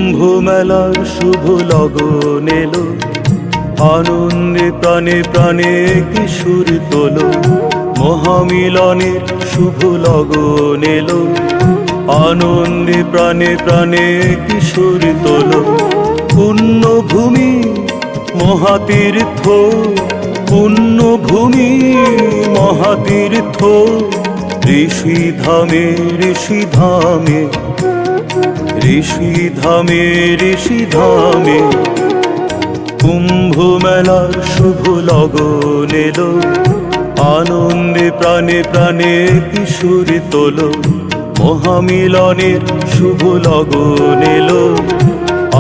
কুম্ভ মেলার শুভ লগন এলো, আনন্দে প্রাণে প্রাণে কিশোর তোলো। মহামিলনের শুভ লগন এলো, আনন্দে প্রাণে প্রাণে কিশোর তোলো। পুণ্যভূমি মহাতীর্থ, পুণ্যভূমি মহাতীর্থ, ঋষিধামে ঋষিধামে, ঋষিধামে ঋষিধামে। কুম্ভ মেলার শুভ লগন এলো, আনন্দে প্রাণে প্রাণে কিশোর তোলো। মহামিলনের শুভ লগন এলো,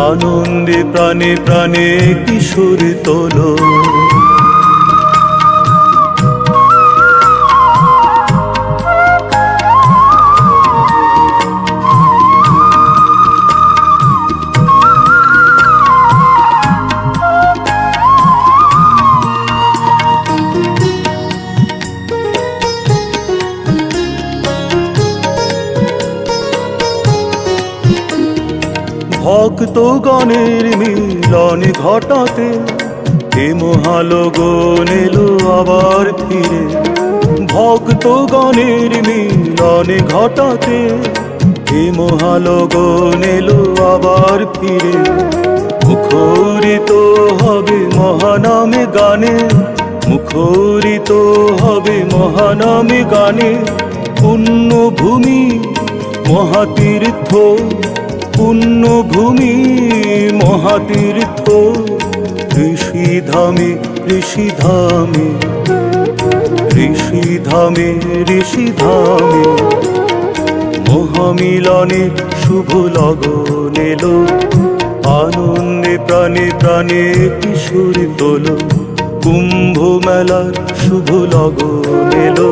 আনন্দে প্রাণে প্রাণে কিশোর তোলো। ভক্তগণের মিলন ঘটাতে এ মহালগন এলো আবার ফিরে। ভক্তগণের মিলন ঘটাতে এ মহালগন এলো আবার ফিরে। মুখরিত হবে মহানামে গানে, মুখরিত হবে মহানামে গানে। পুণ্যভূমি মহাতীর্থ, পুণ্যভূমি মহাতীর্থ, ঋষিধামে ঋষিধামে, ঋষিধামে ঋষিধামে। মহামিলনে শুভ লগন এলো, আনন্দে প্রাণে প্রাণে কিশোর তোলো। কুম্ভ মেলার শুভ লগন এলো,